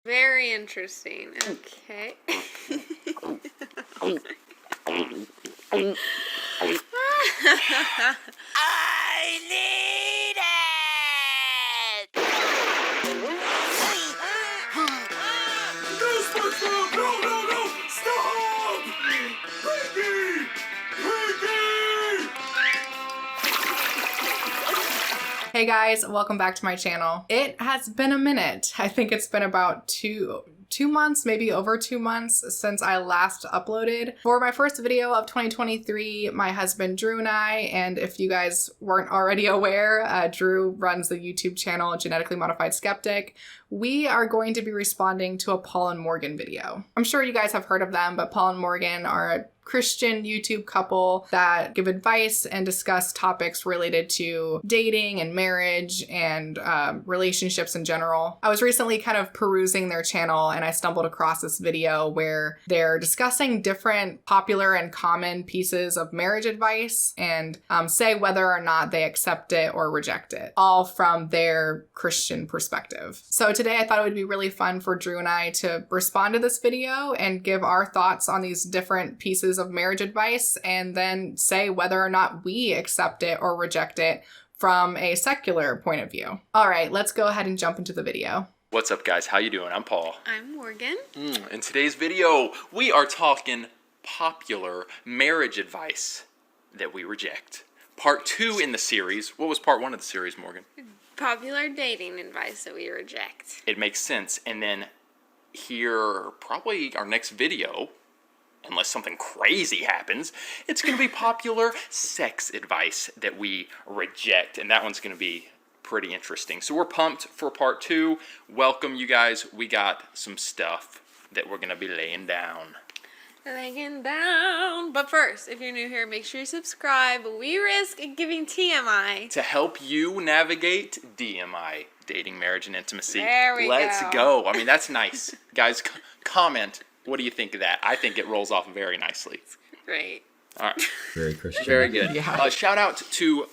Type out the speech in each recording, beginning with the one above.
Very interesting. Okay. I need it! No, SpongeBob! No! Stop! Piggy! Hey guys, welcome back to my channel. It has been a minute. I think it's been about two months, maybe over 2 months since I last uploaded. For my first video of 2023, my husband Drew and I, and if you guys weren't already aware, Drew runs the YouTube channel Genetically Modified Skeptic. We are going to be responding to a Paul and Morgan video. I'm sure you guys have heard of them, but Paul and Morgan are a Christian YouTube couple that give advice and discuss topics related to dating and marriage and relationships in general. I was recently kind of perusing their channel and I stumbled across this video where they're discussing different popular and common pieces of marriage advice and say whether or not they accept it or reject it, all from their Christian perspective. So today I thought it would be really fun for Drew and I to respond to this video and give our thoughts on these different pieces of marriage advice and then say whether or not we accept it or reject it from a secular point of view. All right, let's go ahead and jump into the video. What's up, guys? How you doing? I'm Paul. I'm Morgan. In today's video, we are talking popular marriage advice that we reject. Part 2 in the series. What was part 1 of the series, Morgan? Popular dating advice that we reject. It makes sense. And then here, probably our next video, unless something crazy happens, it's going to be popular sex advice that we reject. And that one's going to be pretty interesting. So we're pumped for part 2. Welcome, you guys. We got some stuff that we're going to be laying down. Laying down. But first, if you're new here, make sure you subscribe. We risk giving TMI. To help you navigate DMI, dating, marriage, and intimacy. There we Let's go. go. I mean, that's nice. Guys, comment. What do you think of that? I think it rolls off very nicely. Great. All right. Very Christian. Very good. Yeah. Shout out to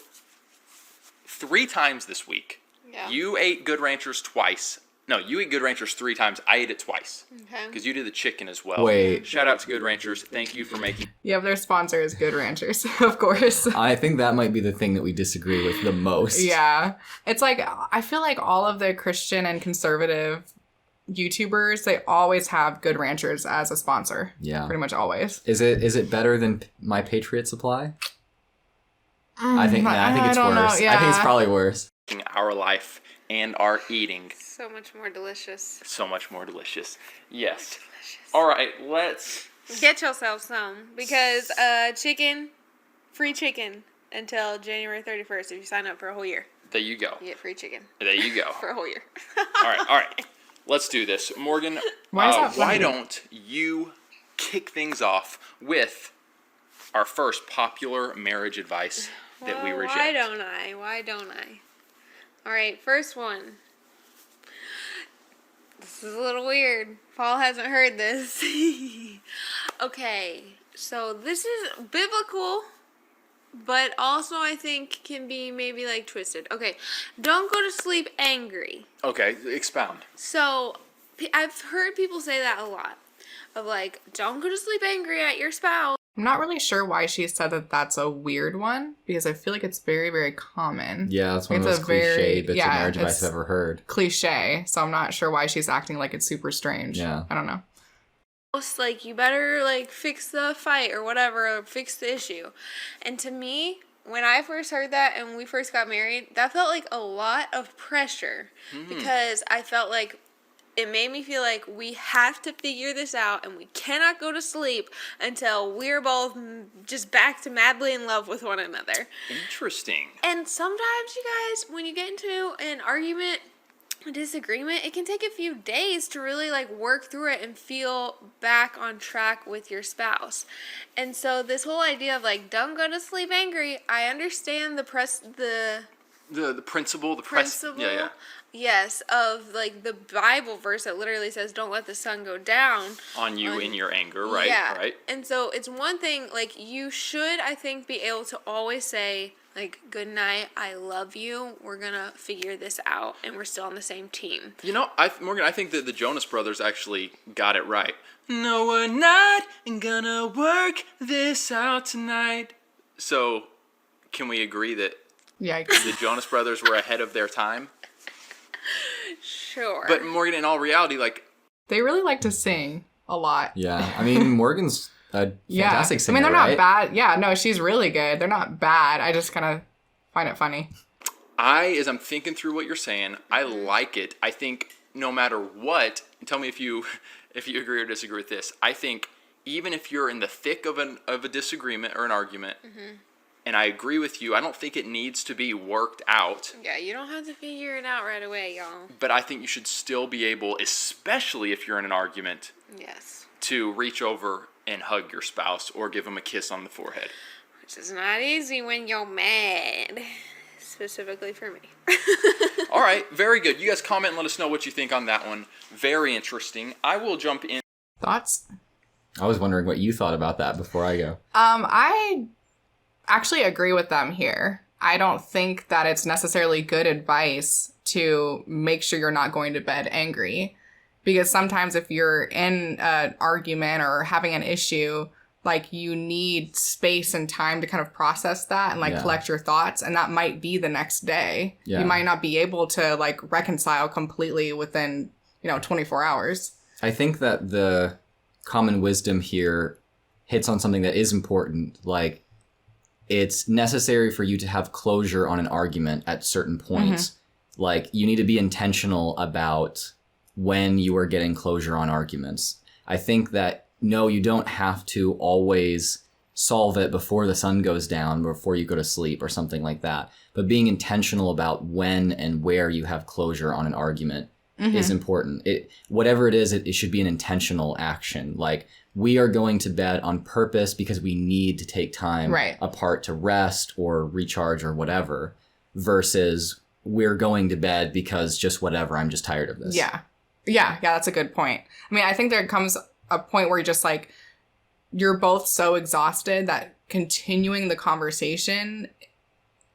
3 times this week. Yeah. You ate Good Ranchers twice. No, you ate Good Ranchers 3 times. I ate it twice. Okay. Because you did the chicken as well. Wait. Shout out to Good Ranchers. Thank you for making. Yeah, their sponsor is Good Ranchers, of course. I think that might be the thing that we disagree with the most. Yeah. It's like, I feel like all of the Christian and conservative YouTubers, they always have Good Ranchers as a sponsor. Yeah. Pretty much always. Is it better than My Patriot Supply? I think it's don't know, worse. yeah. I think it's probably worse. Our life and our eating. So much more delicious. So much more delicious. Yes. All right, let's. Get yourself some. Because free chicken until January 31st if you sign up for a whole year. There you go. You get free chicken There you go. for a whole year. All right. Let's do this. Morgan, Why is that why funny? don't you kick things off with our first popular marriage advice that we Well, reject? Why don't I? All right, first one. This is a little weird. Paul hasn't heard this. Okay, so this is biblical, but also I think can be maybe like twisted. Okay, don't go to sleep angry. Okay, expound. So I've heard people say that a lot. Of like, don't go to sleep angry at your spouse. I'm not really sure why she said that that's a weird one, because I feel like it's very, very common. Yeah, that's one of It's those a very- cliche bits yeah, of marriage advice it's- I've ever heard. Cliche, so I'm not sure why she's acting like it's super strange. Yeah. I don't know. Like, you better like fix the fight or whatever, or fix the issue. And to me, when I first heard that and we first got married, that felt like a lot of pressure because I felt like it made me feel like we have to figure this out and we cannot go to sleep until we're both just back to madly in love with one another. Interesting. And sometimes, you guys, when you get into an argument, a disagreement, it can take a few days to really like work through it and feel back on track with your spouse. And so this whole idea of like, don't go to sleep angry, I understand the principle, The principle. yeah. Yes, of like the Bible verse that literally says, "Don't let the sun go down On you in your anger, right? Yeah. Right. And so it's one thing, like, you should, I think, be able to always say, like, "Good night, I love you, we're gonna figure this out, and we're still on the same team." You know, Morgan, I think that the Jonas Brothers actually got it right. No, we're not gonna work this out tonight. So, can we agree that Yeah. the Jonas Brothers were ahead of their time? Sure. But Morgan, in all reality, like, They really like to sing a lot. Yeah, I mean, Morgan's a Yeah. fantastic singer, I mean, they're right? not bad. Yeah, no, she's really good. They're not bad. I just kind of find it funny. as I'm thinking through what you're saying, I like it. I think no matter what, tell me if you agree or disagree with this. I think even if you're in the thick of a disagreement or an argument, and I agree with you, I don't think it needs to be worked out. yeah, you don't have to figure it out right away, y'all. But I think you should still be able, especially if you're in an argument, Yes. to reach over and hug your spouse or give them a kiss on the forehead. Which is not easy when you're mad. Specifically for me. All right, very good. You guys comment and let us know what you think on that one. Very interesting. I will jump in. Thoughts? I was wondering what you thought about that before I go. I actually agree with them here. I don't think that it's necessarily good advice to make sure you're not going to bed angry. Because sometimes if you're in an argument or having an issue, like you need space and time to kind of process that and like Yeah. collect your thoughts. And that might be the next day. Yeah. You might not be able to like reconcile completely within, 24 hours. I think that the common wisdom here hits on something that is important. Like, it's necessary for you to have closure on an argument at certain points. Like, you need to be intentional about when you are getting closure on arguments. I think that, no, you don't have to always solve it before the sun goes down, before you go to sleep or something like that. But being intentional about when and where you have closure on an argument is important. Whatever it is, it should be an intentional action. Like, we are going to bed on purpose because we need to take time apart to rest or recharge or whatever, versus we're going to bed because just whatever, I'm just tired of this. Yeah, that's a good point. I mean, I think there comes a point where you're just like, you're both so exhausted that continuing the conversation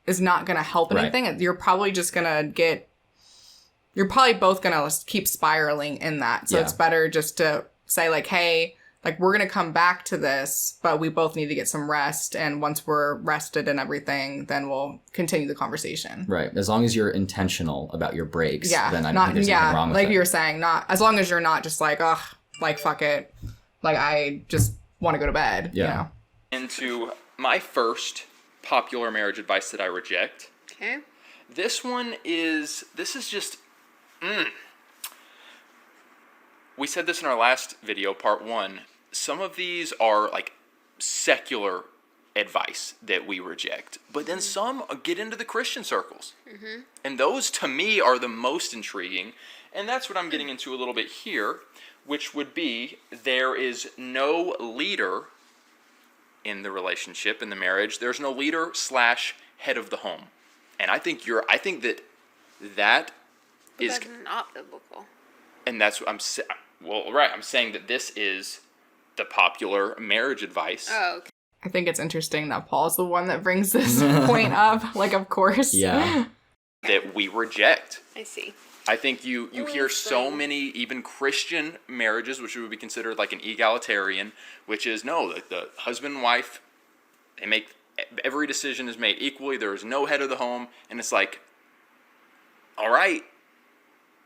is not going to help anything. You're probably just going to you're probably both going to keep spiraling in that. So it's better just to say like, hey, like we're going to come back to this, but we both need to get some rest. And once we're rested and everything, then we'll continue the conversation. Right. As long as you're intentional about your breaks, Yeah. then I don't think there's anything wrong with like it. you were saying, not as long as you're not just like, ugh, like fuck it. Like I just want to go to bed. Yeah. Into my first popular marriage advice that I reject. Okay. This is just, we said this in our last video, part 1. Some of these are like secular advice that we reject, but then some get into the Christian circles. And those to me are the most intriguing. And that's what I'm getting into a little bit here, which would be there is no leader in the relationship, in the marriage. There's no leader / head of the home. And I think that But is, that's not biblical. and that's what I'm saying. Well, right, I'm saying that this is the popular marriage advice. Oh, okay. I think it's interesting that Paul's the one that brings this point up. Like, of course. Yeah. That we reject. I see. I think you hear so many even Christian marriages, which would be considered like an egalitarian, which is no, like the husband and wife, they make every decision is made equally. There is no head of the home, and it's like, all right,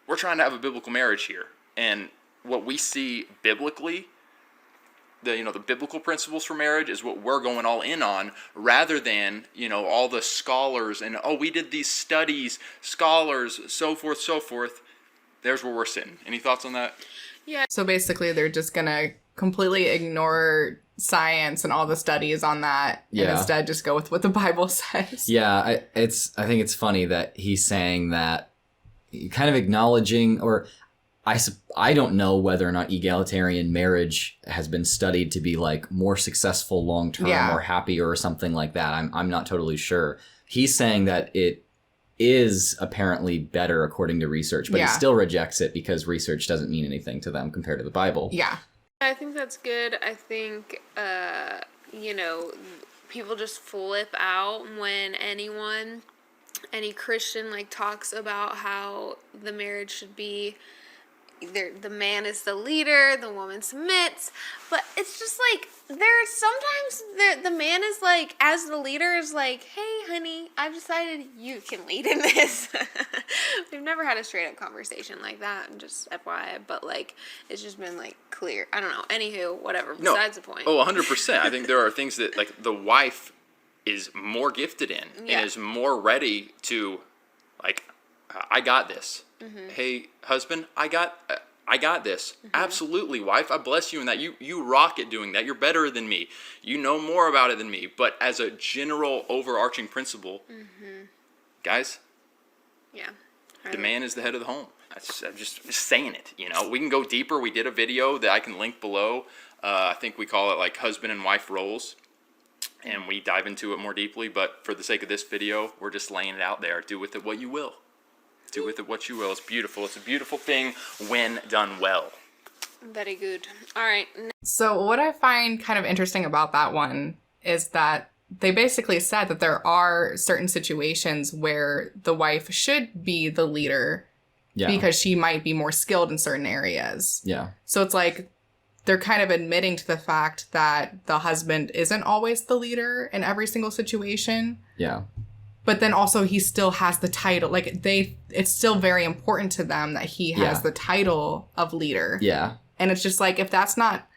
we're trying to have a biblical marriage here, and what we see biblically, the biblical principles for marriage is what we're going all in on, rather than all the scholars and we did these studies, scholars, so forth. There's where we're sitting. Any thoughts on that? Yeah. So basically, they're just going to completely ignore science and all the studies on that and Yeah. instead just go with what the Bible says. Yeah, I think it's funny that he's saying that, kind of acknowledging, or I don't know whether or not egalitarian marriage has been studied to be like more successful long term Yeah. or happier or something like that. I'm not totally sure. He's saying that it is apparently better according to research, but he Yeah. still rejects it because research doesn't mean anything to them compared to the Bible. Yeah. I think that's good. I think, you know, people just flip out when any Christian, like, talks about how the marriage should be either the man is the leader, the woman submits, but it's just like, there's sometimes the man is like, as the leader is like, hey honey, I've decided you can lead in this. We've never had a straight up conversation like that, and just FYI, but like, it's just been like clear. I don't know, anywho, whatever, besides the point. Oh, 100%. I think there are things that, like, the wife is more gifted in Yeah. and is more ready to, like, I got this. Mm-hmm. Hey, husband, I got this. Mm-hmm. Absolutely, wife. I bless you in that. You rock at doing that. You're better than me. You know more about it than me. But as a general overarching principle, guys, Yeah. the man is the head of the home. I'm just saying it. You know, we can go deeper. We did a video that I can link below. I think we call it like husband and wife roles. And we dive into it more deeply. But for the sake of this video, we're just laying it out there. Do with it what you will. Do with it what you will. It's beautiful. It's a beautiful thing when done well. Very good. All right. So what I find kind of interesting about that one is that they basically said that there are certain situations where the wife should be the leader Yeah. because she might be more skilled in certain areas. Yeah. So it's like they're kind of admitting to the fact that the husband isn't always the leader in every single situation. Yeah. But then also he still has the title. Like it's still very important to them that he has Yeah. the title of leader. Yeah. And it's just like, if that's not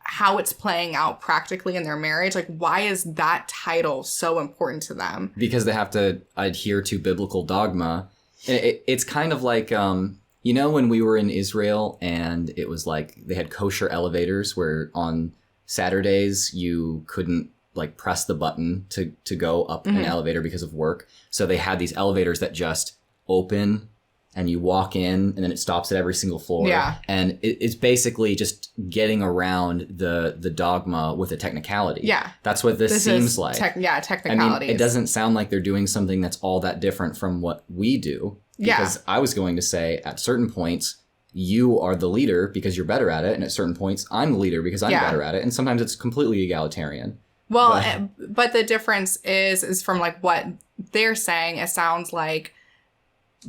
how it's playing out practically in their marriage, like, why is that title so important to them? Because they have to adhere to biblical dogma. It's kind of like, you know, when we were in Israel and it was like they had kosher elevators where on Saturdays you couldn't like press the button to go up an elevator because of work. So they had these elevators that just open and you walk in and then it stops at every single floor. Yeah. And it's basically just getting around the dogma with a technicality. Yeah. That's what this seems like. Technicalities. I mean, it doesn't sound like they're doing something that's all that different from what we do. Yeah. Because I was going to say at certain points, you are the leader because you're better at it. And at certain points, I'm the leader because I'm Yeah. better at it. And sometimes it's completely egalitarian. Well, but the difference is from like what they're saying, it sounds like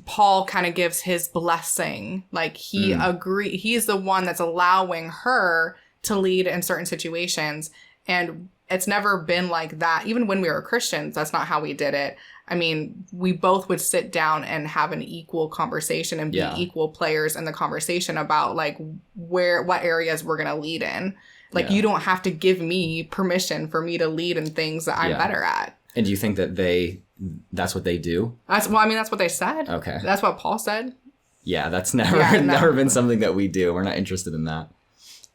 Paul kind of gives his blessing. Like he's the one that's allowing her to lead in certain situations. And it's never been like that. Even when we were Christians, that's not how we did it. I mean, we both would sit down and have an equal conversation and be equal players in the conversation about like what areas we're going to lead in. Like, you don't have to give me permission for me to lead in things that I'm better at. And do you think that that's what they do? That's what they said. Okay. That's what Paul said. Yeah, that's never Yeah, no. never been something that we do. We're not interested in that.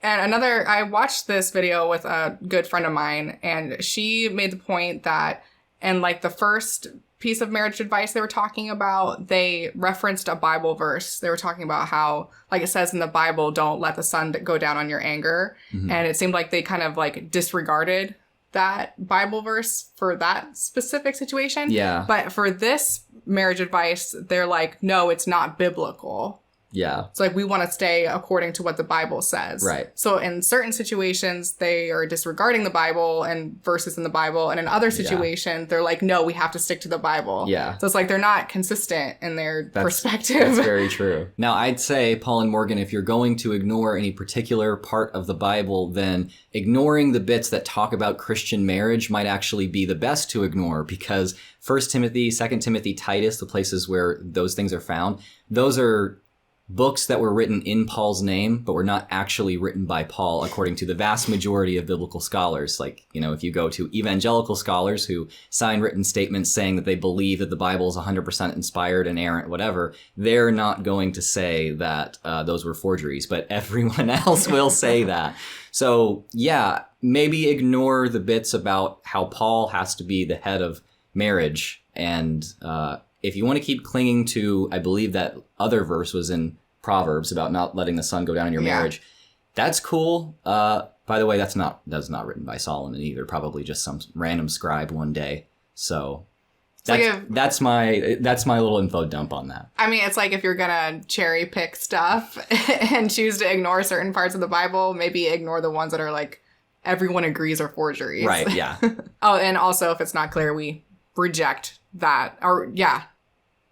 And I watched this video with a good friend of mine, and she made the point that in like the first piece of marriage advice they were talking about, they referenced a Bible verse. They were talking about how, like it says in the Bible, don't let the sun go down on your anger. And it seemed like they kind of like disregarded that Bible verse for that specific situation. Yeah. But for this marriage advice, they're like, no, it's not biblical. Yeah. It's like we want to stay according to what the Bible says. Right. So in certain situations, they are disregarding the Bible and verses in the Bible. And in other situations, they're like, no, we have to stick to the Bible. Yeah. So it's like they're not consistent in their perspective. That's very true. Now, I'd say, Paul and Morgan, if you're going to ignore any particular part of the Bible, then ignoring the bits that talk about Christian marriage might actually be the best to ignore, because 1 Timothy, 2 Timothy, Titus, the places where those things are found, those are books that were written in Paul's name, but were not actually written by Paul, according to the vast majority of biblical scholars. Like, you know, if you go to evangelical scholars who sign written statements saying that they believe that the Bible is 100% inspired, inerrant, whatever, they're not going to say that those were forgeries, but everyone else will say that. So, yeah, maybe ignore the bits about how Paul has to be the head of marriage. And if you want to keep clinging to, I believe that other verse was in Proverbs about not letting the sun go down in your marriage. That's cool. By the way, that's not written by Solomon either. Probably just some random scribe one day. So That's my little info dump on that. I mean, it's like if you're gonna cherry pick stuff and choose to ignore certain parts of the Bible, maybe ignore the ones that are like everyone agrees are forgeries. Right, yeah. Oh, and also if it's not clear, we reject that. Or yeah,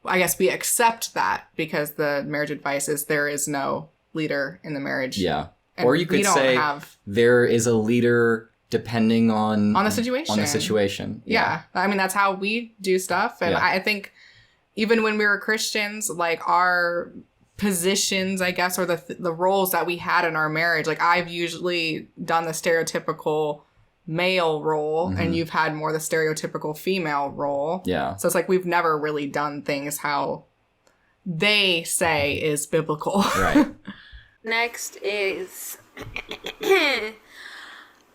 I guess we accept that because the marriage advice is there is no leader in the marriage. Yeah. And or you could say there is a leader depending on the situation. On the situation. Yeah. I mean, that's how we do stuff. And I think even when we were Christians, like our positions, I guess, or the roles that we had in our marriage, like I've usually done the stereotypical male role and you've had more the stereotypical female role. Yeah. So it's like we've never really done things how they say is biblical. Right. Next is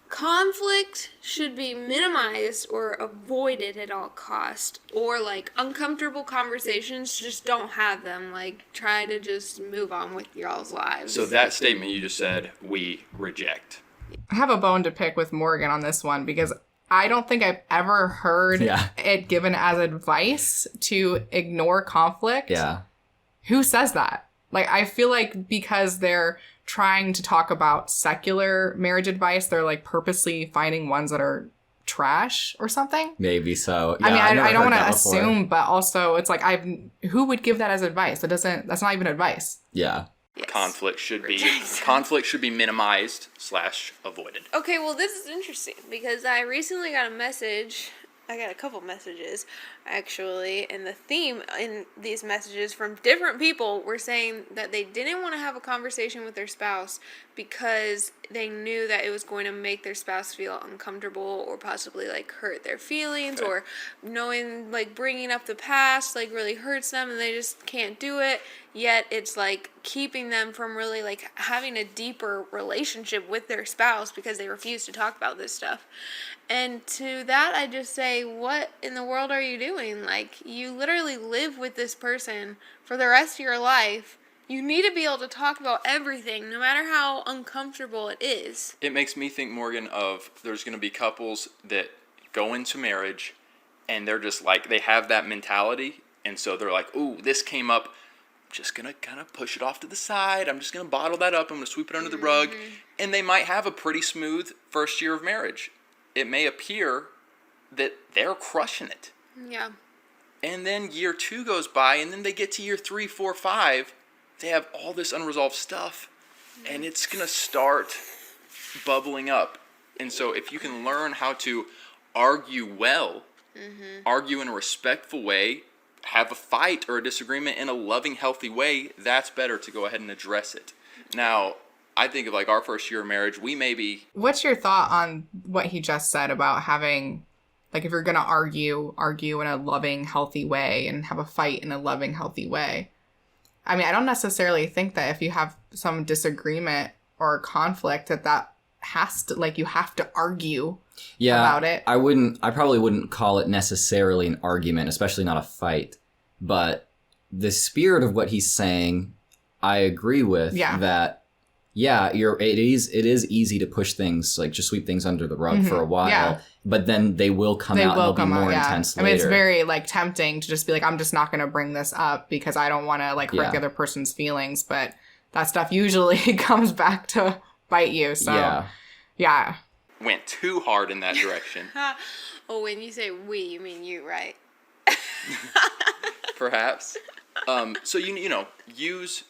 conflict should be minimized or avoided at all cost, or like uncomfortable conversations, just don't have them. Like try to just move on with y'all's lives. So that statement you just said, we reject. I have a bone to pick with Morgan on this one because I don't think I've ever heard it given as advice to ignore conflict. Yeah. Who says that? Like, I feel like because they're trying to talk about secular marriage advice, they're like purposely finding ones that are trash or something. Maybe so. Yeah, I mean, I don't want to assume, but also it's like who would give that as advice? That's not even advice. Yeah. Yes. Conflict should be minimized / avoided. Okay, well, this is interesting because I recently got a message. I got a couple messages, actually, and the theme in these messages from different people were saying that they didn't want to have a conversation with their spouse because they knew that it was going to make their spouse feel uncomfortable or possibly, like, hurt their feelings, or knowing, like, bringing up the past, like, really hurts them and they just can't do it, yet it's, like, keeping them from really, like, having a deeper relationship with their spouse because they refuse to talk about this stuff. And to that, I just say, what in the world are you doing? Like, you literally live with this person for the rest of your life. You need to be able to talk about everything, no matter how uncomfortable it is. It makes me think, Morgan, of there's going to be couples that go into marriage and they're just like, they have that mentality. And so they're like, ooh, this came up. I'm just going to kind of push it off to the side. I'm just going to bottle that up. I'm going to sweep it under the rug. And they might have a pretty smooth first year of marriage. It may appear that they're crushing it. Yeah. And then year 2 goes by, and then they get to year 3, 4, 5. They have all this unresolved stuff, and it's going to start bubbling up. And so if you can learn how to argue well, argue in a respectful way, have a fight or a disagreement in a loving, healthy way, that's better to go ahead and address it. Now, I think of like our first year of marriage, we may be... What's your thought on what he just said about having, like, if you're going to argue in a loving, healthy way and have a fight in a loving, healthy way? I mean, I don't necessarily think that if you have some disagreement or conflict that has to, like, you have to argue about it. I probably wouldn't call it necessarily an argument, especially not a fight. But the spirit of what he's saying, I agree with that. Yeah, it is easy to push things, like just sweep things under the rug for a while, but then they will come out and they'll be more intense later. I mean, it's very like tempting to just be like, I'm just not going to bring this up because I don't want to like hurt the other person's feelings, but that stuff usually comes back to bite you. So yeah. Went too hard in that direction. Oh, when you say we, you mean you, right? Perhaps. So you know, use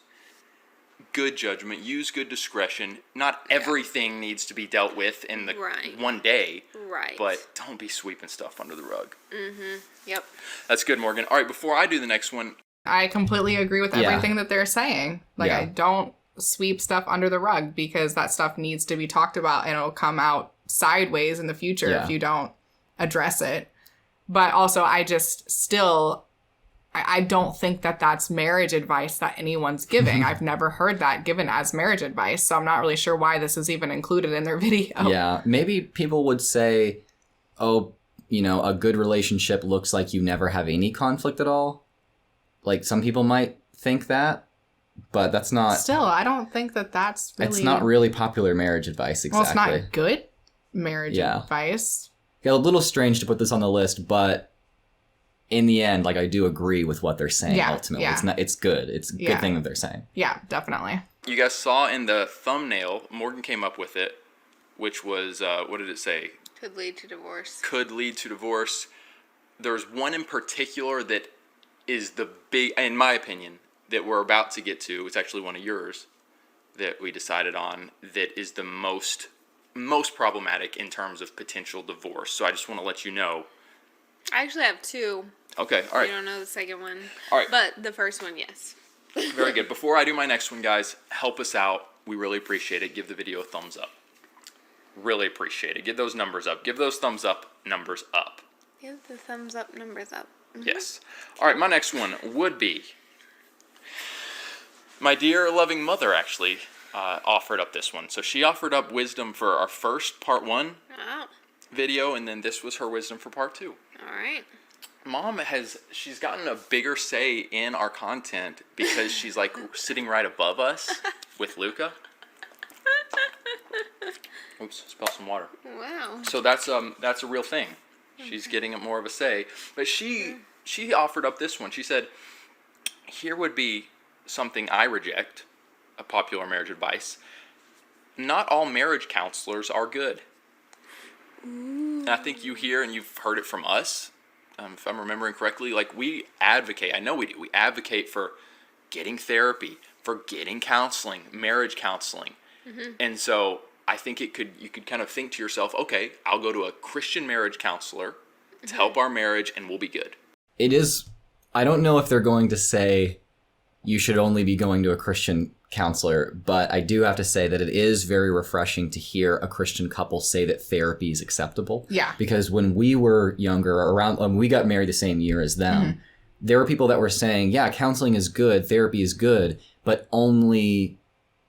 good judgment, use good discretion. Not everything needs to be dealt with in the one day. Right. But don't be sweeping stuff under the rug. Yep. That's good, Morgan. All right, before I do the next one. I completely agree with everything that they're saying. Like, I don't sweep stuff under the rug because that stuff needs to be talked about and it'll come out sideways in the future if you don't address it. But also, I just still... I don't think that that's marriage advice that anyone's giving. I've never heard that given as marriage advice, so I'm not really sure why this is even included in their video. Yeah, maybe people would say, oh, you know, a good relationship looks like you never have any conflict at all. Like, some people might think that, but that's not... Still, I don't think that that's really... It's not really popular marriage advice, exactly. Well, it's not good marriage advice. Yeah, a little strange to put this on the list, but... in the end, like, I do agree with what they're saying. Yeah, Ultimately, yeah. it's good. It's a good thing that they're saying. Yeah, definitely. You guys saw in the thumbnail, Morgan came up with it, which was, what did it say? Could lead to divorce. Could lead to divorce. There's one in particular that is the big, in my opinion, that we're about to get to. It's actually one of yours that we decided on that is the most problematic in terms of potential divorce. So I just want to let you know. I actually have two. Okay, all right. You don't know the second one. All right. But the first one, yes. Very good. Before I do my next one, guys, help us out. We really appreciate it. Give the video a thumbs up. Really appreciate it. Give those numbers up. Give those thumbs up numbers up. Give the thumbs up numbers up. Yes. All right, my next one would be my dear loving mother actually offered up this one. So she offered up wisdom for our first part 1 Oh, video, and then this was her wisdom for part 2. all right. Mom she's gotten a bigger say in our content because she's like sitting right above us with Luca. Oops, spill some water. Wow. So that's a real thing. She's getting more of a say. But she offered up this one. She said, here would be something I reject, a popular marriage advice. Not all marriage counselors are good. And I think you hear and you've heard it from us, if I'm remembering correctly, like we advocate, I know we do, we advocate for getting therapy, for getting counseling, marriage counseling. And so I think you could kind of think to yourself, okay, I'll go to a Christian marriage counselor to help our marriage and we'll be good. It is, I don't know if they're going to say you should only be going to a Christian counselor, but I do have to say that it is very refreshing to hear a Christian couple say that therapy is acceptable. Yeah. Because when we were younger, when we got married the same year as them, there were people that were saying, yeah, counseling is good, therapy is good, but only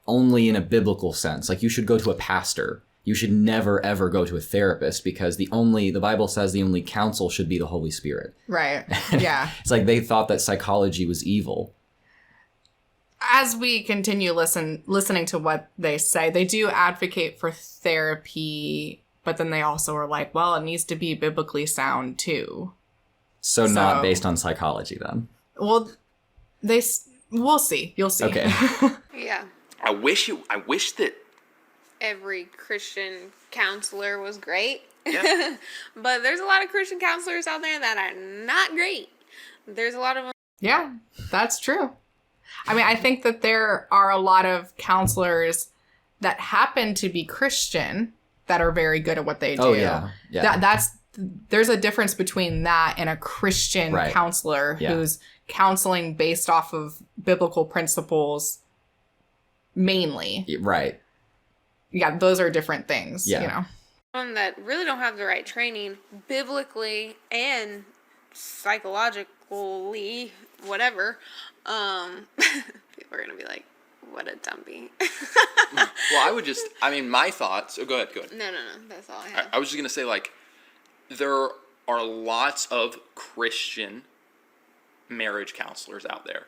in a biblical sense. Like, you should go to a pastor. You should never, ever go to a therapist because the Bible says the only counsel should be the Holy Spirit. Right. Yeah. It's like they thought that psychology was evil. As we continue listening to what they say, they do advocate for therapy, but then they also are like, well, it needs to be biblically sound too. So not based on psychology then. Well, we'll see. You'll see. Okay. Yeah. I wish that Every Christian counselor was great. Yeah. But there's a lot of Christian counselors out there that are not great. There's a lot of them. Yeah, that's true. I mean, I think that there are a lot of counselors that happen to be Christian that are very good at what they do. Oh, yeah. Yeah. There's a difference between that and a Christian Right. counselor who's counseling based off of biblical principles mainly. Right. Yeah, those are different things, Yeah. you know. Them that really don't have the right training biblically and psychologically, whatever. People are gonna be like, what a dumpy. Well, my thoughts, go ahead. No, that's all I have. I was just going to say, like, there are lots of Christian marriage counselors out there.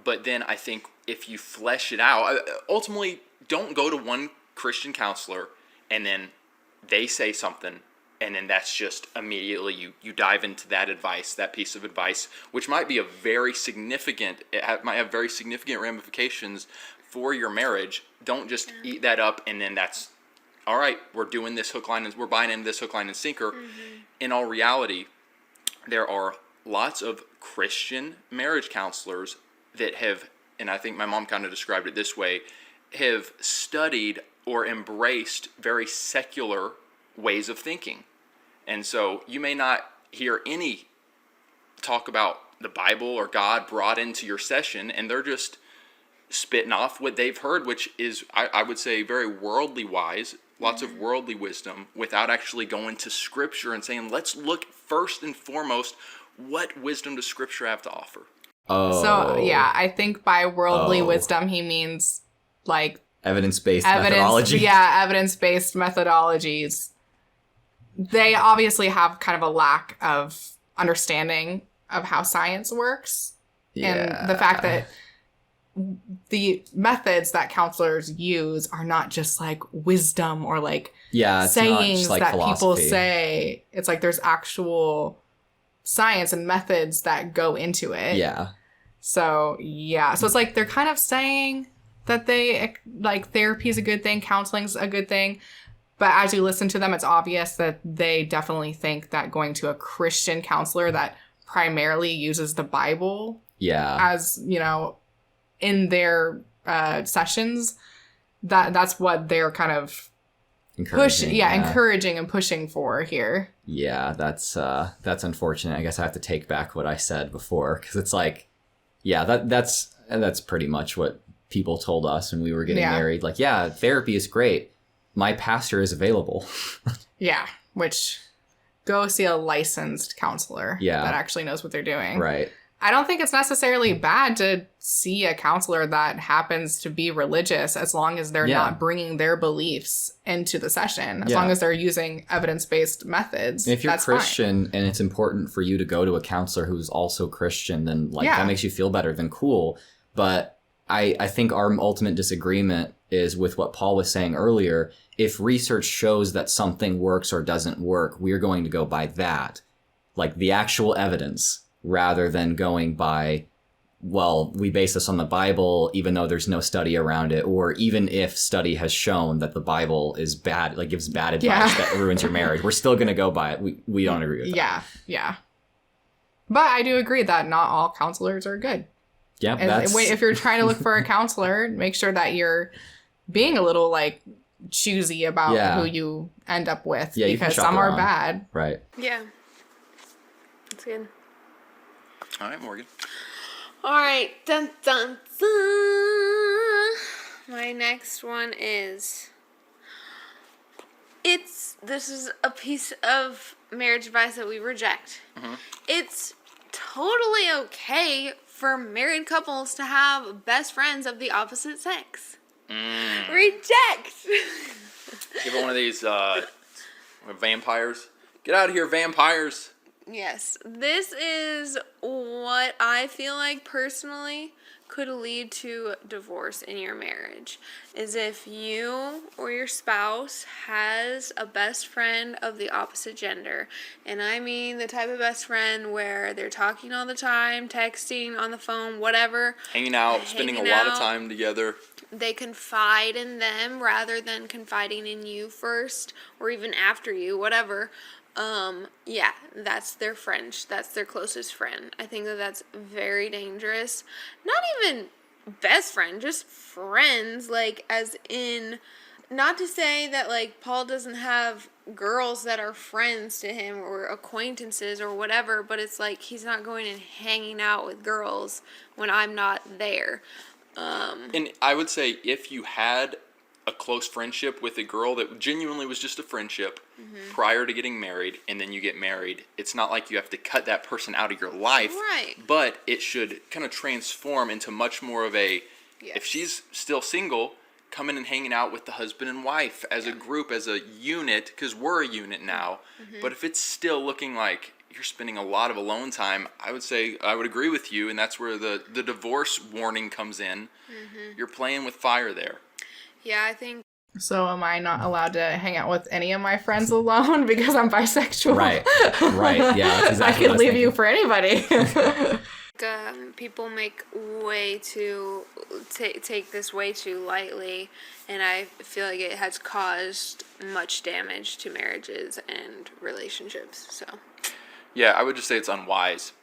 But then I think if you flesh it out, ultimately, don't go to one Christian counselor and then they say something and then that's just immediately you dive into that advice, that piece of advice, which might be might have very significant ramifications for your marriage. Don't just eat that up and then that's, all right, we're doing this hook, line, and we're buying into this hook, line, and sinker. In all reality, there are lots of Christian marriage counselors that have, and I think my mom kind of described it this way, have studied or embraced very secular ways of thinking. And so you may not hear any talk about the Bible or God brought into your session, and they're just spitting off what they've heard, which is, I would say, very worldly wise, lots of worldly wisdom, without actually going to Scripture and saying, let's look first and foremost, what wisdom does Scripture have to offer? Oh. So, yeah, I think by worldly wisdom, he means, like, Evidence-based methodology. Yeah, evidence-based methodologies. They obviously have kind of a lack of understanding of how science works. Yeah. And the fact that the methods that counselors use are not just like wisdom or like it's not sayings just like that philosophy. people say. It's like there's actual science and methods that go into it. Yeah. So, yeah. So it's like they're kind of saying that they, like, therapy is a good thing, counseling's a good thing. But as you listen to them, it's obvious that they definitely think that going to a Christian counselor that primarily uses the Bible as, you know, in their sessions, that's what they're kind of encouraging and pushing for here. Yeah, that's unfortunate. I guess I have to take back what I said before, because it's like, yeah, that's pretty much what people told us when we were getting married. Like, yeah, therapy is great. My pastor is available. Yeah, which go see a licensed counselor that actually knows what they're doing. Right. I don't think it's necessarily bad to see a counselor that happens to be religious, as long as they're not bringing their beliefs into the session, as long as they're using evidence-based methods. And if you're Christian and it's important for you to go to a counselor who's also Christian, then that makes you feel better, then cool. But I think our ultimate disagreement is with what Paul was saying earlier. If research shows that something works or doesn't work, we're going to go by that, like the actual evidence, rather than going by, well, we base this on the Bible, even though there's no study around it, or even if study has shown that the Bible is bad, like gives bad advice that ruins your marriage, we're still going to go by it. We don't agree with that. Yeah. But I do agree that not all counselors are good. Yeah. And if you're trying to look for a counselor, make sure that you're being a little, like, choosy about who you end up with, because some are bad. Right. Yeah. That's good. All right, Morgan. All right. Dun, dun, dun. My next one is... This is a piece of marriage advice that we reject. Mm-hmm. It's totally okay for married couples to have best friends of the opposite sex. Reject! Give it one of these vampires. Get out of here, vampires! Yes, this is what I feel like personally could lead to divorce in your marriage, is if you or your spouse has a best friend of the opposite gender. And I mean the type of best friend where they're talking all the time, texting, on the phone, whatever. Hanging out, spending a lot of time together. They confide in them rather than confiding in you first, or even after you, whatever. Yeah, that's their friend. That's their closest friend. I think that that's very dangerous. Not even best friend, just friends, like, as in, not to say that, like, Paul doesn't have girls that are friends to him or acquaintances or whatever, but it's like he's not going and hanging out with girls when I'm not there. And I would say if you had a close friendship with a girl that genuinely was just a friendship prior to getting married, and then you get married, it's not like you have to cut that person out of your life. Right. But it should kind of transform into much more of a, if she's still single, coming and hanging out with the husband and wife as a group, as a unit, because we're a unit now. But if it's still looking like you're spending a lot of alone time, I would say I would agree with you, and that's where the divorce warning comes in. You're playing with fire there. Yeah, I think. So am I not allowed to hang out with any of my friends alone because I'm bisexual? Right, yeah. That's exactly I could leave you for anybody. People make way too take this way too lightly, and I feel like it has caused much damage to marriages and relationships. So. Yeah, I would just say it's unwise.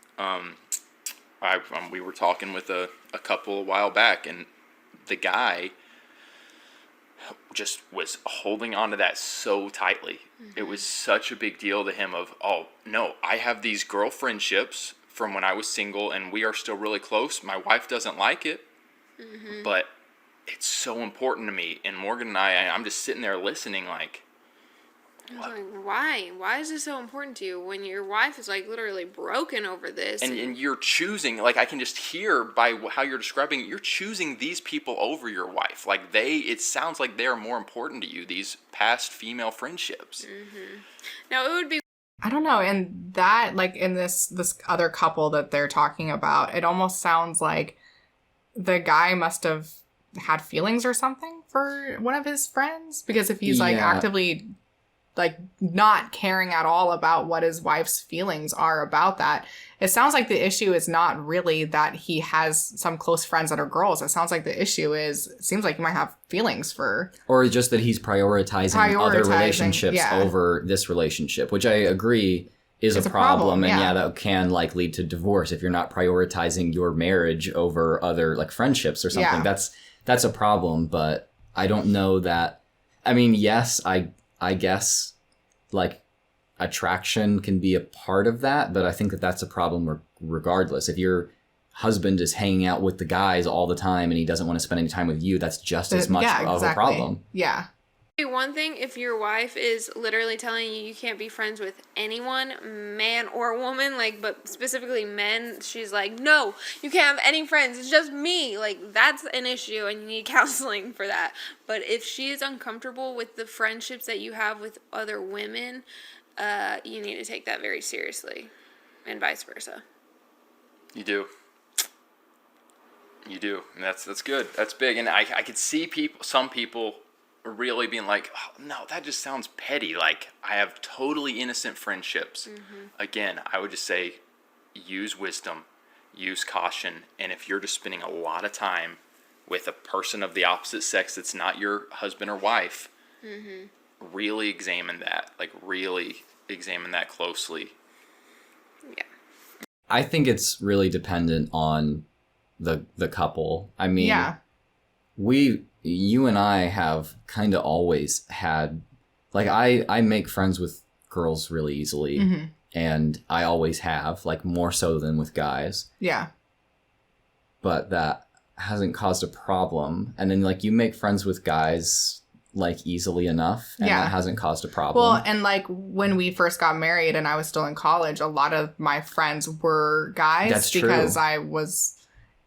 We were talking with a couple a while back, and the guy just was holding on to that so tightly. It was such a big deal to him of, oh, no, I have these girlfriendships from when I was single, and we are still really close. My wife doesn't like it, but it's so important to me. And Morgan and I'm just sitting there listening like, I was like, why? Why is this so important to you when your wife is, like, literally broken over this? And you're choosing, like, I can just hear by how you're describing it, you're choosing these people over your wife. Like, it sounds like they're more important to you, these past female friendships. Now, it would be... I don't know, and that, like, in this other couple that they're talking about, it almost sounds like the guy must have had feelings or something for one of his friends, because if he's, like, actively like not caring at all about what his wife's feelings are about that. It sounds like the issue is not really that he has some close friends that are girls. It sounds like the issue is, it seems like he might have feelings for... Or just that he's prioritizing other relationships yeah. over this relationship, which I agree is a problem. And yeah, that can like lead to divorce if you're not prioritizing your marriage over other like friendships or something. Yeah. That's a problem, but I don't know that... I mean, yes, I guess like attraction can be a part of that, but I think that that's a problem regardless. If your husband is hanging out with the guys all the time and he doesn't want to spend any time with you, that's just as much of a problem. Yeah. One thing, if your wife is literally telling you you can't be friends with anyone, man or woman, like, but specifically men, she's like, no, you can't have any friends, it's just me. Like, that's an issue and you need counseling for that. But if she is uncomfortable with the friendships that you have with other women, you need to take that very seriously, and vice versa. You do. And that's good. That's big. And I could see some people really being like, oh, no, that just sounds petty. Like, I have totally innocent friendships. Mm-hmm. Again, I would just say use wisdom, use caution. And if you're just spending a lot of time with a person of the opposite sex that's not your husband or wife, mm-hmm. really examine that. Like, really examine that closely. Yeah. I think it's really dependent on the couple. I mean, yeah. You and I have kind of always had, like, I make friends with girls really easily, mm-hmm. and I always have, like, more so than with guys. Yeah. But that hasn't caused a problem. And then, like, you make friends with guys, like, easily enough, and that hasn't caused a problem. Well, and, like, when we first got married and I was still in college, a lot of my friends were guys. That's true. Because I was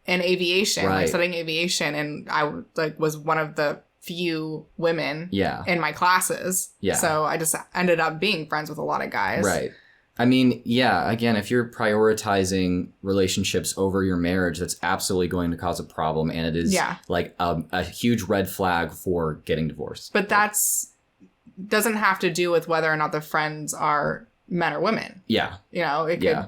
in aviation, right. like studying aviation, and I like was one of the few women in my classes. Yeah. So I just ended up being friends with a lot of guys. Right. I mean, yeah, again, if you're prioritizing relationships over your marriage, that's absolutely going to cause a problem, and it is like a huge red flag for getting divorced. But that's doesn't have to do with whether or not the friends are men or women. Yeah. You know, it could,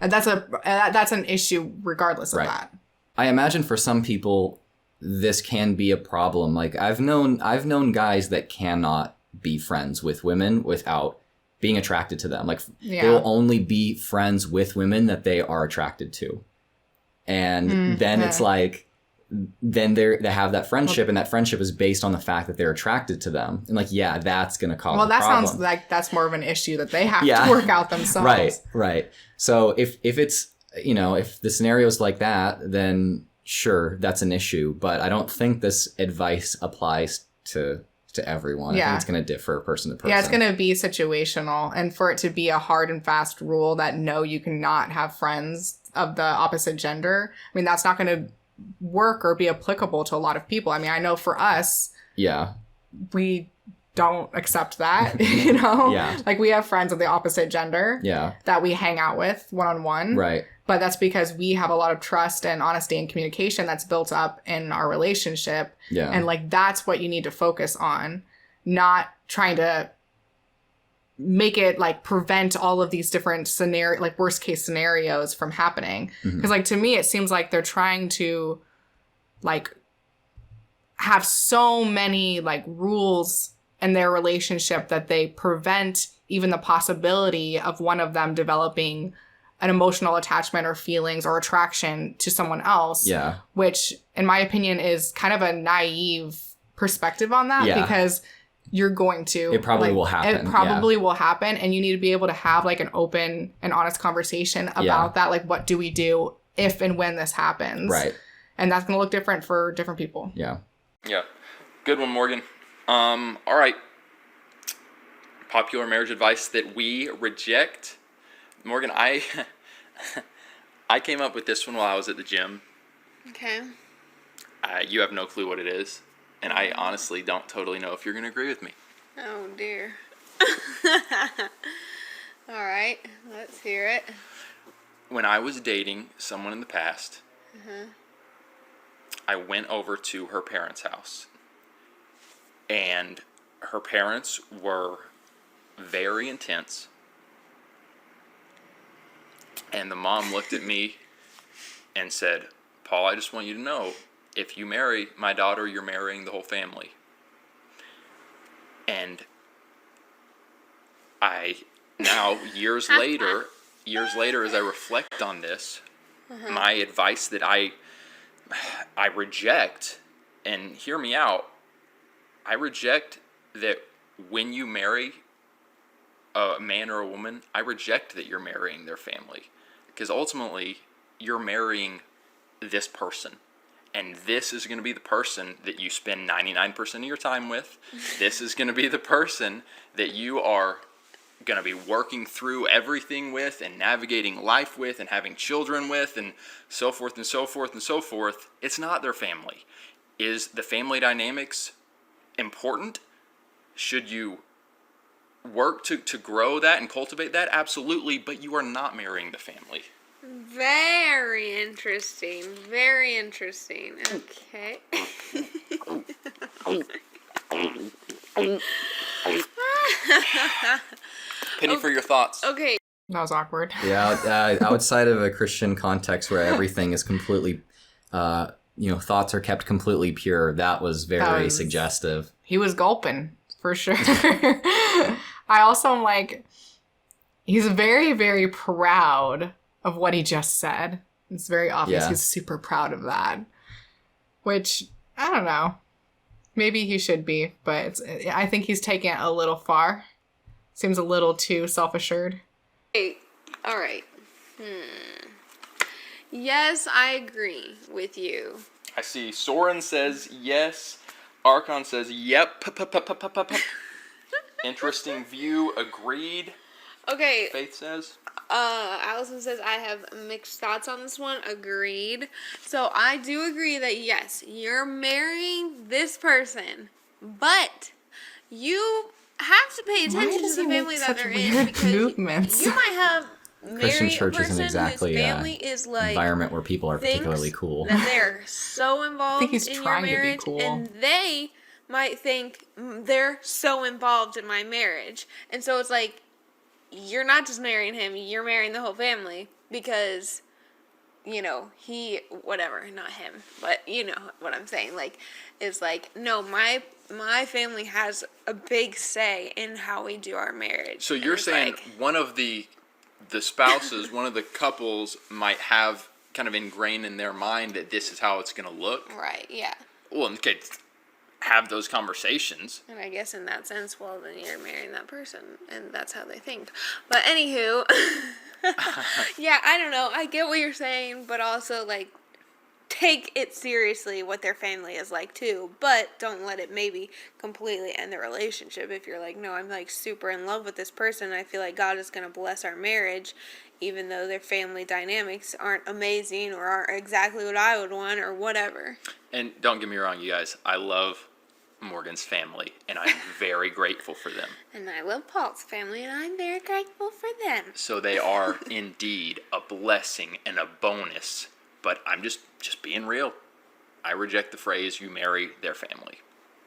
and that's an issue regardless of that. I imagine for some people, this can be a problem. Like, I've known guys that cannot be friends with women without being attracted to them. Like, they'll only be friends with women that they are attracted to. And then it's like, then they have that friendship, and that friendship is based on the fact that they're attracted to them. And like, that's going to cause a problem. Well, that sounds like that's more of an issue that they have to work out themselves. Right. So if it's, you know, if the scenario's like that, then sure, that's an issue. But I don't think this advice applies to everyone. I think it's going to differ person to person. Yeah, it's going to be situational. And for it to be a hard and fast rule that no, you cannot have friends of the opposite gender, I mean, that's not going to work or be applicable to a lot of people. I mean, I know for us, we don't accept that, you know? Like, we have friends of the opposite gender that we hang out with one-on-one. Right. But that's because we have a lot of trust and honesty and communication that's built up in our relationship. Yeah. And, like, that's what you need to focus on, not trying to make it, like, prevent all of these different like, worst-case scenarios from happening. Because, like, to me, it seems like they're trying to, like, have so many, like, rules in their relationship that they prevent even the possibility of one of them developing an emotional attachment or feelings or attraction to someone else. Yeah. Which, in my opinion, is kind of a naive perspective on that because you're going to. It probably will happen. It probably will happen. And you need to be able to have, like, an open and honest conversation about that. Like, what do we do if and when this happens? Right. And that's going to look different for different people. Yeah. Yeah. Good one, Morgan. All right. Popular marriage advice that we reject. Morgan, I came up with this one while I was at the gym. Okay. You have no clue what it is, and I honestly don't totally know if you're going to agree with me. Oh, dear. All right, let's hear it. When I was dating someone in the past, I went over to her parents' house, and her parents were very intense. And the mom looked at me and said, Paul, I just want you to know, if you marry my daughter, you're marrying the whole family. And I now, years later, as I reflect on this, my advice that I reject, and hear me out, I reject that when you marry a man or a woman, I reject that you're marrying their family. Because ultimately, you're marrying this person. And this is going to be the person that you spend 99% of your time with. This is going to be the person that you are going to be working through everything with and navigating life with and having children with and so forth and so forth and so forth. It's not their family. Is the family dynamics important? Should you work to grow that and cultivate that? Absolutely, but you are not marrying the family. Very interesting. Very interesting. Okay. Penny for your thoughts. Okay. That was awkward. Yeah, outside of a Christian context where everything is completely, thoughts are kept completely pure, that was very suggestive. He was gulping, for sure. I also am like, he's very, very proud of what he just said. It's very obvious he's super proud of that. Which, I don't know. Maybe he should be, but I think he's taking it a little far. Seems a little too self-assured. Hey, all right. Yes, I agree with you. I see Soren says yes. Archon says yep. Interesting view. Agreed. Okay. Faith says. Allison says I have mixed thoughts on this one. Agreed. So I do agree that yes, you're marrying this person, but you have to pay attention to the family that they're in, because movements? you might have Christian married a church isn't person exactly whose family is like environment where people are particularly cool. that they're so involved he's in your trying to be marriage, cool. and they might think they're so involved in my marriage, and so it's like, you're not just marrying him, you're marrying the whole family, because, he, whatever, not him, but you know what I'm saying, like, is like, no, my family has a big say in how we do our marriage. So you're saying like, one of the spouses, one of the couples might have kind of ingrained in their mind that this is how it's going to look? right, yeah. Well, okay, have those conversations. And I guess in that sense, well, then you're marrying that person, and that's how they think. But anywho, yeah, I don't know. I get what you're saying, but also, like, take it seriously what their family is like, too. But don't let it maybe completely end the relationship. If you're like, no, I'm, like, super in love with this person, I feel like God is going to bless our marriage, even though their family dynamics aren't amazing or aren't exactly what I would want or whatever. And don't get me wrong, you guys, I love Morgan's family, and I'm very grateful for them. And I love Paul's family, and I'm very grateful for them. So they are indeed a blessing and a bonus, but I'm just being real. I reject the phrase, you marry their family.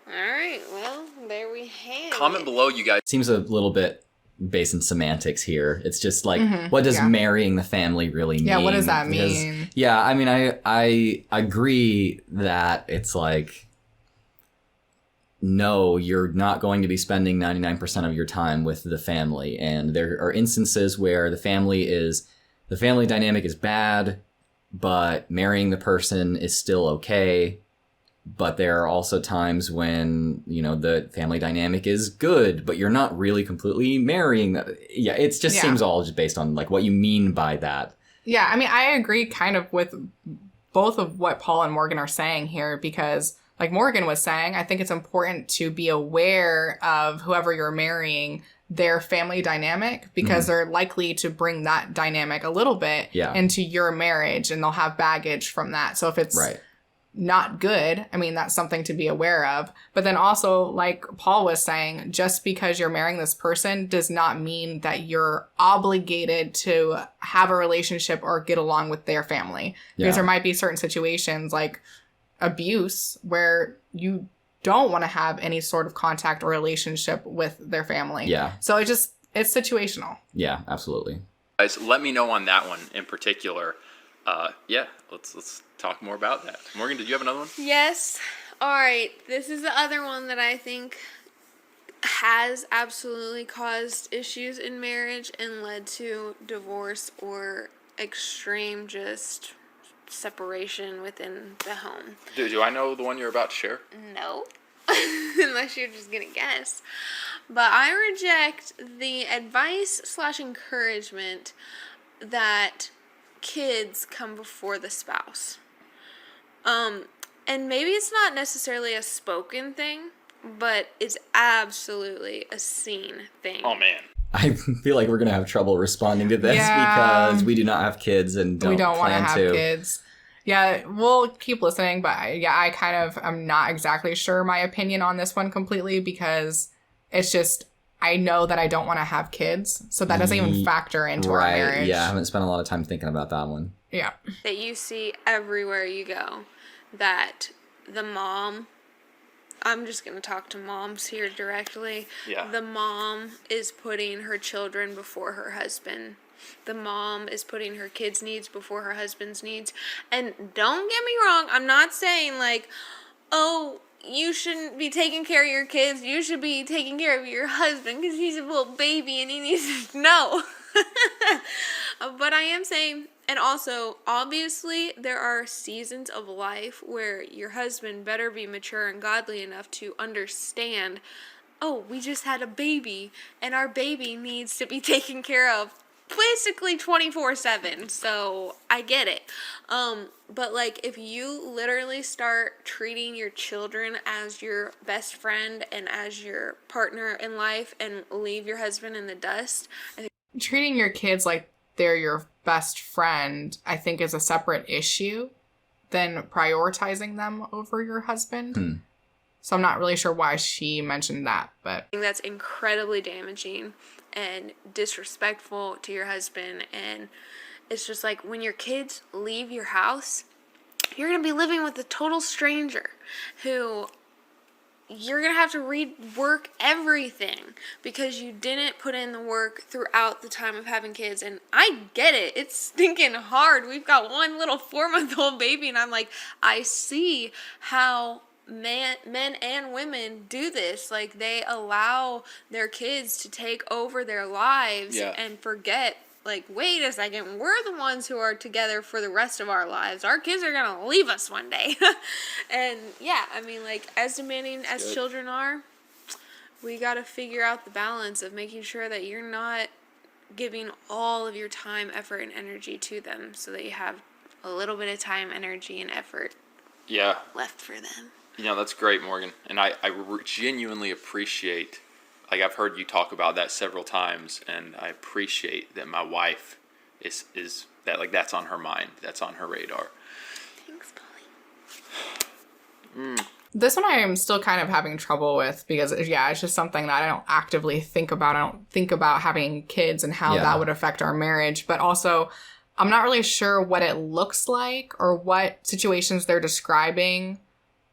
All right, well, there we have Comment it. below, you guys. Seems a little bit based in semantics here. It's just like, what does marrying the family really mean? Yeah, what does that Because, mean? yeah, I mean, I agree that it's like, no, you're not going to be spending 99% of your time with the family. And there are instances where the family dynamic is bad, but marrying the person is still okay. But there are also times when, the family dynamic is good, but you're not really completely marrying. Yeah, it just seems all just based on like what you mean by that. Yeah, I mean, I agree kind of with both of what Paul and Morgan are saying here, because like Morgan was saying, I think it's important to be aware of whoever you're marrying, their family dynamic, because they're likely to bring that dynamic a little bit into your marriage, and they'll have baggage from that. So if it's not good, I mean, that's something to be aware of. But then also, like Paul was saying, just because you're marrying this person does not mean that you're obligated to have a relationship or get along with their family. Because there might be certain situations like abuse where you don't want to have any sort of contact or relationship with their family. Yeah. So it's situational. Yeah, absolutely. Guys, let me know on that one in particular. Yeah, let's talk more about that. Morgan, did you have another one? Yes. All right. This is the other one that I think has absolutely caused issues in marriage and led to divorce or extreme just separation within the home. Do I know the one you're about to share? No. Unless you're just gonna guess. But I reject the advice/encouragement that kids come before the spouse. And maybe it's not necessarily a spoken thing, but it's absolutely a seen thing. Oh, man. I feel like we're going to have trouble responding to this because we do not have kids and We don't want to plan have kids. Yeah, we'll keep listening, but I kind of am not exactly sure my opinion on this one completely because it's just, I know that I don't want to have kids, so that doesn't even factor into our marriage. Yeah, I haven't spent a lot of time thinking about that one. Yeah. That you see everywhere you go, that the mom, I'm just going to talk to moms here directly. Yeah. The mom is putting her children before her husband. The mom is putting her kids' needs before her husband's needs. And don't get me wrong, I'm not saying like, oh, you shouldn't be taking care of your kids. You should be taking care of your husband because he's a little baby and he needs to know. But I am saying, and also, obviously, there are seasons of life where your husband better be mature and godly enough to understand, oh, we just had a baby and our baby needs to be taken care of basically 24/7. So I get it. But like if you literally start treating your children as your best friend and as your partner in life and leave your husband in the dust, I think Treating your kids like they're your best friend, I think, is a separate issue than prioritizing them over your husband. So I'm not really sure why she mentioned that, but that's incredibly damaging and disrespectful to your husband. And it's just like when your kids leave your house, you're going to be living with a total stranger who you're going to have to rework everything because you didn't put in the work throughout the time of having kids. And I get it. It's stinking hard. We've got one little 4-month-old baby and I'm like, I see how men and women do this. Like they allow their kids to take over their lives and forget, like, wait a second, we're the ones who are together for the rest of our lives. Our kids are gonna leave us one day. And yeah, I mean, like, as demanding as children are, we gotta figure out the balance of making sure that you're not giving all of your time, effort, and energy to them so that you have a little bit of time, energy, and effort left for them. You know, that's great, Morgan. And I genuinely appreciate, like, I've heard you talk about that several times, and I appreciate that my wife is that, like, that's on her mind. That's on her radar. Thanks, Polly. this one I am still kind of having trouble with because, it's just something that I don't actively think about. I don't think about having kids and how that would affect our marriage, but also I'm not really sure what it looks like or what situations they're describing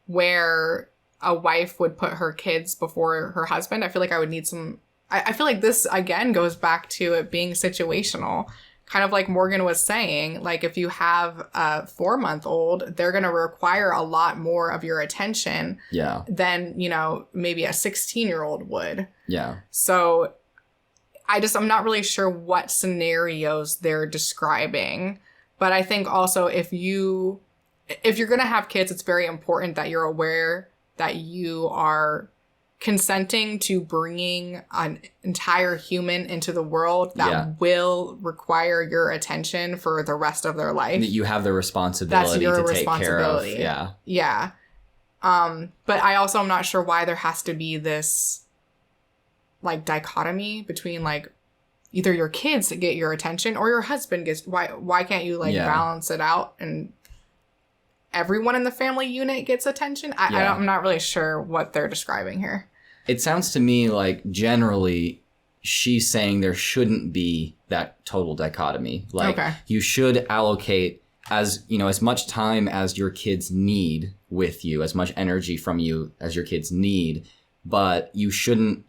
where a wife would put her kids before her husband. I feel like I would need some... I feel like this, again, goes back to it being situational. Kind of like Morgan was saying, like if you have a 4-month-old, they're going to require a lot more of your attention than, maybe a 16-year-old would. Yeah. So I'm not really sure what scenarios they're describing. But I think also if you're going to have kids, it's very important that you're aware that you are consenting to bringing an entire human into the world that will require your attention for the rest of their life. That you have the responsibility to take care of. Yeah. Yeah. But I also am not sure why there has to be this like dichotomy between like either your kids get your attention or your husband gets. Why can't you like balance it out and everyone in the family unit gets attention? I'm not really sure what they're describing here. It sounds to me like generally she's saying there shouldn't be that total dichotomy. Like you should allocate as, you know, as much time as your kids need with you, as much energy from you as your kids need, but you shouldn't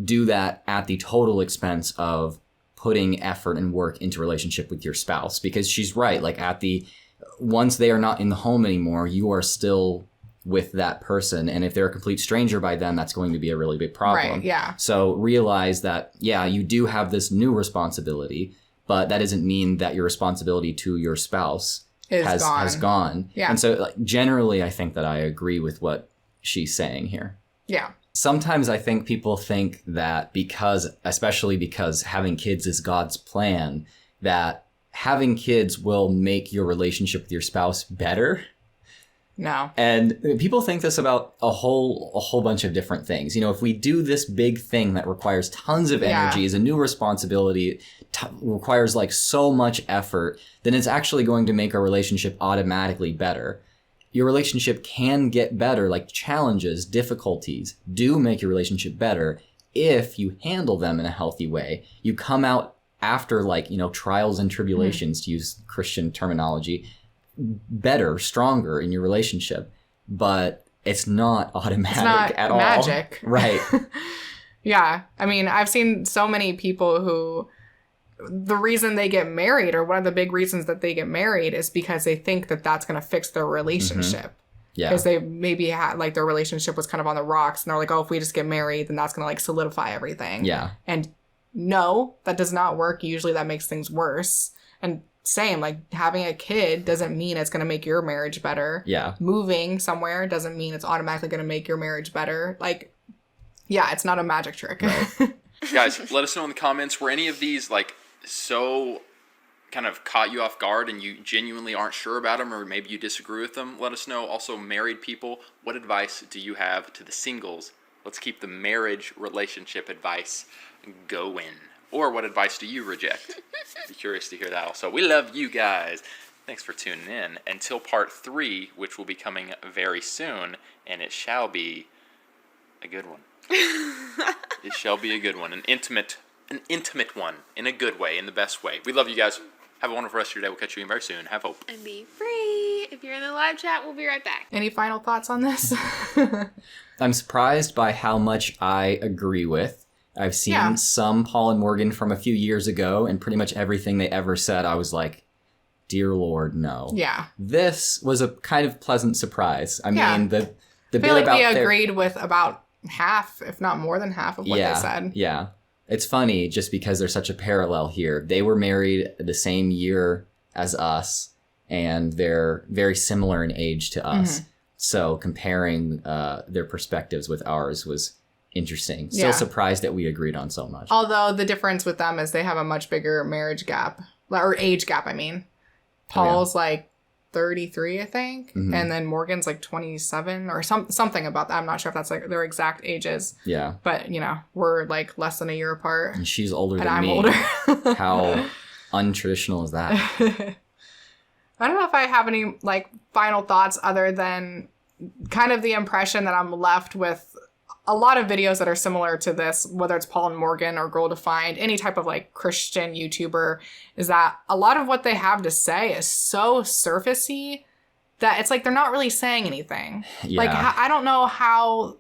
do that at the total expense of putting effort and work into relationship with your spouse. Because she's right, like once they are not in the home anymore, you are still with that person. And if they're a complete stranger by then, that's going to be a really big problem. Right, yeah. So realize that, yeah, you do have this new responsibility, but that doesn't mean that your responsibility to your spouse has gone. Yeah. And so like, generally, I think that I agree with what she's saying here. Yeah. Sometimes I think people think that especially because having kids is God's plan, that having kids will make your relationship with your spouse better. No. And people think this about a whole bunch of different things. You know, if we do this big thing that requires tons of energy, is a new responsibility, requires like so much effort, then it's actually going to make our relationship automatically better. Your relationship can get better, like challenges, difficulties do make your relationship better if you handle them in a healthy way. You come out after, like, you know, trials and tribulations, to use Christian terminology, better, stronger in your relationship, but it's not automatic at all. Magic. Right. Yeah. I mean, I've seen so many people who the reason they get married, or one of the big reasons that they get married, is because they think that that's going to fix their relationship. Yeah. Because they maybe had, like, their relationship was kind of on the rocks, and they're like, oh, if we just get married, then that's going to, like, solidify everything. Yeah. And no, that does not work. Usually that makes things worse. And same, like, having a kid doesn't mean it's going to make your marriage better. Yeah. Moving somewhere doesn't mean it's automatically going to make your marriage better. Like, yeah, it's not a magic trick. Right. Guys, let us know in the comments, were any of these, like, so kind of caught you off guard and you genuinely aren't sure about them, or maybe you disagree with them? Let us know. Also, married people, what advice do you have to the singles? Let's keep the marriage relationship advice going. Or what advice do you reject? Be curious to hear that also. We love you guys. Thanks for tuning in. Until part 3, which will be coming very soon, and it shall be a good one. It shall be a good one. An intimate one, in a good way, in the best way. We love you guys. Have a wonderful rest of your day. We'll catch you again very soon. Have hope. And be free. If you're in the live chat, we'll be right back. Any final thoughts on this? I'm surprised by how much I agree with. I've seen some Paul and Morgan from a few years ago, and pretty much everything they ever said, I was like, dear Lord, no. Yeah. This was a kind of pleasant surprise. I mean, the I bit feel like about we agreed with about half, if not more than half, of what they said. Yeah. It's funny just because there's such a parallel here. They were married the same year as us, and they're very similar in age to us. Mm-hmm. So comparing their perspectives with ours was interesting. Still surprised that we agreed on so much. Although the difference with them is they have a much bigger marriage gap, or age gap, I mean. Paul's like 33, I think. Mm-hmm. And then Morgan's like 27 or something about that. I'm not sure if that's like their exact ages. Yeah. But, you know, we're like less than a year apart. And she's older than I'm me. Older. How untraditional is that? I don't know if I have any like final thoughts other than kind of the impression that I'm left with a lot of videos that are similar to this, whether it's Paul and Morgan or Girl Defined, any type of like Christian YouTuber, is that a lot of what they have to say is so surfacey that it's like they're not really saying anything. Yeah. Like, I don't know how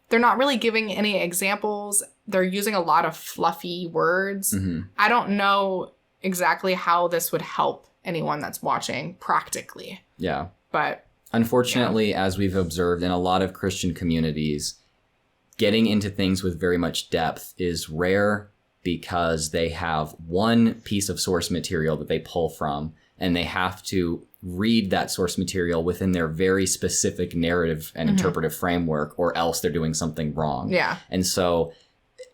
they're not really giving any examples. They're using a lot of fluffy words. Mm-hmm. I don't know exactly how this would help anyone that's watching practically. Yeah. But unfortunately, as we've observed in a lot of Christian communities, getting into things with very much depth is rare because they have one piece of source material that they pull from, and they have to read that source material within their very specific narrative and interpretive framework, or else they're doing something wrong. Yeah. And so,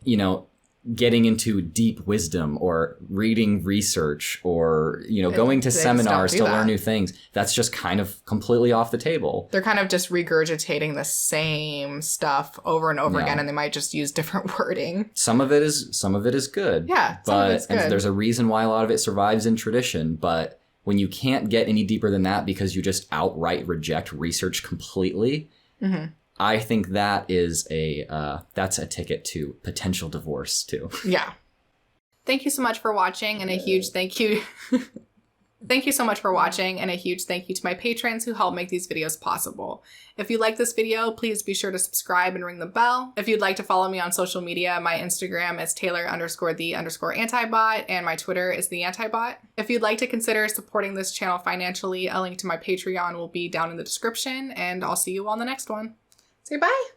you know, getting into deep wisdom or reading research or, you know, going to seminars to learn new things, that's just kind of completely off the table. They're kind of just regurgitating the same stuff over and over again, and they might just use different wording. Some of it is good. Yeah, some of it's good. And there's a reason why a lot of it survives in tradition, but when you can't get any deeper than that because you just outright reject research completely, I think that is that's a ticket to potential divorce too. Yeah. Thank you so much for watching, and a huge thank you. Thank you so much for watching, and a huge thank you to my patrons who help make these videos possible. If you like this video, please be sure to subscribe and ring the bell. If you'd like to follow me on social media, my Instagram is Taylor_the_Antibot, and my Twitter is the Antibot. If you'd like to consider supporting this channel financially, a link to my Patreon will be down in the description, and I'll see you on the next one. Say bye!